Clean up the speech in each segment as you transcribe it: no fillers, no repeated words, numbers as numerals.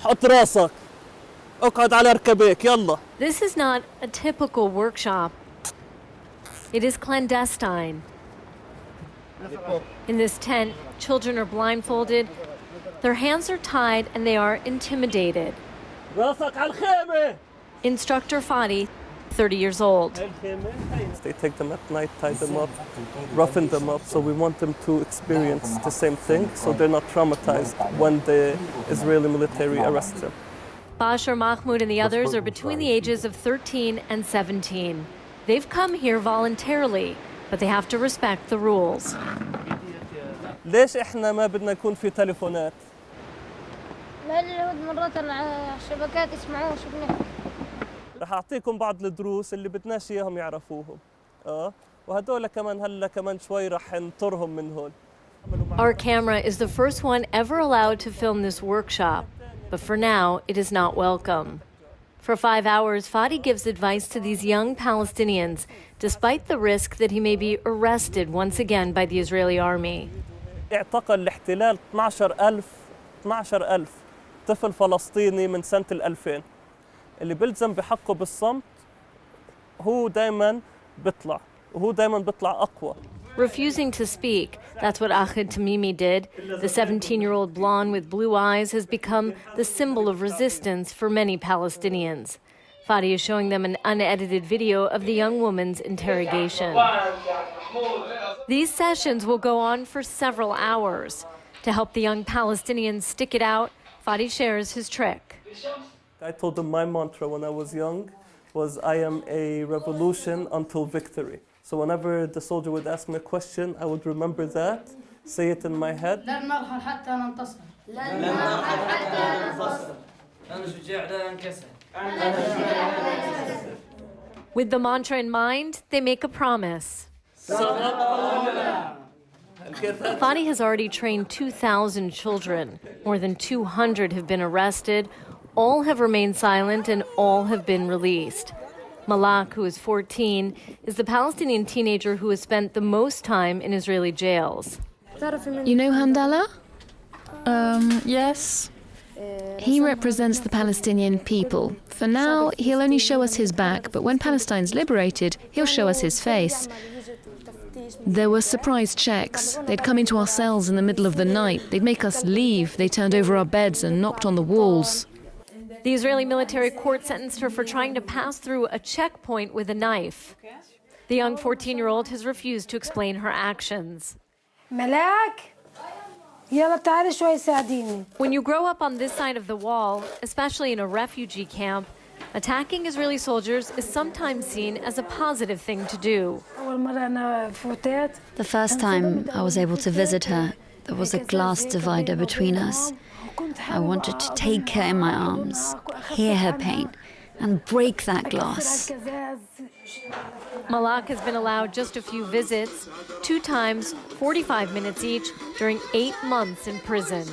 حط راسك. اقعد على ركبيك يلا. This is not a typical workshop. It is clandestine. In this tent, children are blindfolded, their hands are tied, and they are intimidated. راسك على الخيمة. Instructor Fadi, 30 years old. They take them at night, tie them up, roughen them up, so we want them to experience the same thing, so they're not traumatized when the Israeli military arrests them. Bashar Mahmoud and the others are between the ages of 13 and 17. They've come here voluntarily, but they have to respect the rules. ليش إحنا ما بدنا يكون في تليفونات؟ لأن اليهود مرات على الشبكات يسمعون شو بنحكي. رح أعطيكم بعض الدروس اللي بدناش إياهم يعرفوهم. وهدول كمان هلا كمان شوي رح نطرهم من هون. Our camera is the first one ever allowed to film this workshop, but for now, it is not welcome. For 5 hours, Fadi gives advice to these young Palestinians, despite the risk that he may be arrested once again by the Israeli army. اعتقل الاحتلال 12,000 طفل فلسطيني من سنة 2000. اللي بيلزم بحقه بالصمت هو دايما بيطلع وهو دايما بيطلع أقوى. Refusing to speak, that's what Ahed Tamimi did. The 17-year-old blonde with blue eyes has become the symbol of resistance for many Palestinians. Fadi is showing them an unedited video of the young woman's interrogation. These sessions will go on for several hours. To help the young Palestinians stick it out, Fadi shares his trick. I told them my mantra when I was young was, I am a revolution until victory. So whenever the soldier would ask me a question, I would remember that, say it in my head. With the mantra in mind, they make a promise. Fadi has already trained 2,000 children. More than 200 have been arrested. All have remained silent and all have been released. Malak, who is 14, is the Palestinian teenager who has spent the most time in Israeli jails. You know Hamdallah? Yes. He represents the Palestinian people. For now, he'll only show us his back, but when Palestine's liberated, he'll show us his face. There were surprise checks. They'd come into our cells in the middle of the night. They'd make us leave. They turned over our beds and knocked on the walls. The Israeli military court sentenced her for trying to pass through a checkpoint with a knife. The young 14-year-old has refused to explain her actions. When you grow up on this side of the wall, especially in a refugee camp, attacking Israeli soldiers is sometimes seen as a positive thing to do. The first time I was able to visit her, there was a glass divider between us. I wanted to take her in my arms, hear her pain, and break that glass. Malak has been allowed just a few visits, 2 times, 45 minutes each, during 8 months in prison.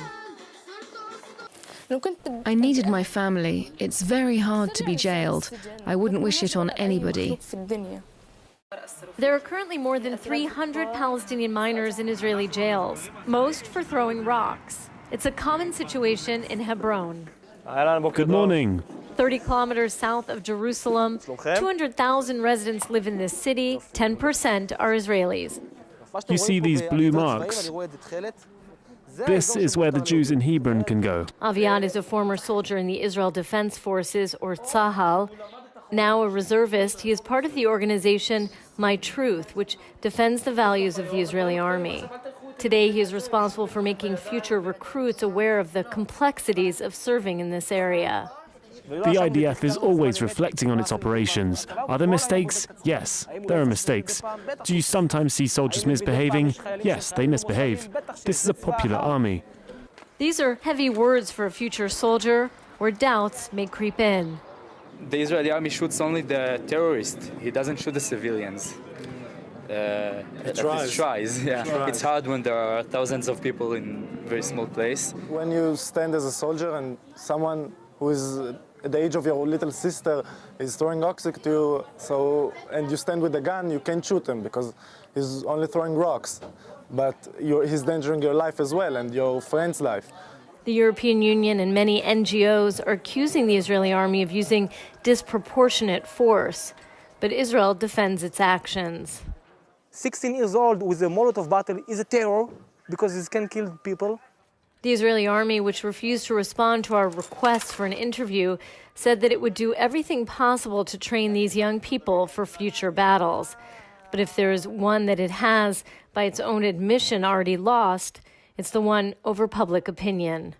I needed my family. It's very hard to be jailed. I wouldn't wish it on anybody. There are currently more than 300 Palestinian minors in Israeli jails, most for throwing rocks. It's a common situation in Hebron. Good morning. 30 kilometers south of Jerusalem, 200,000 residents live in this city, 10% are Israelis. You see these blue marks? This is where the Jews in Hebron can go. Aviad is a former soldier in the Israel Defense Forces, or Tzahal. Now a reservist, he is part of the organization My Truth, which defends the values of the Israeli army. Today, he is responsible for making future recruits aware of the complexities of serving in this area. The IDF is always reflecting on its operations. Are there mistakes? Yes, there are mistakes. Do you sometimes see soldiers misbehaving? Yes, they misbehave. This is a popular army. These are heavy words for a future soldier, where doubts may creep in. The Israeli army shoots only the terrorists. He doesn't shoot the civilians. It tries. It's hard when there are thousands of people in a very small place. When you stand as a soldier and someone who is at the age of your little sister is throwing rocks at you, and you stand with a gun, you can't shoot him because he's only throwing rocks. But he's endangering your life as well and your friend's life. The European Union and many NGOs are accusing the Israeli army of using disproportionate force, but Israel defends its actions. 16 years old with a Molotov bottle is a terror because it can kill people. The Israeli army, which refused to respond to our requests for an interview, said that it would do everything possible to train these young people for future battles. But if there is one that it has, by its own admission, already lost, it's the one over public opinion.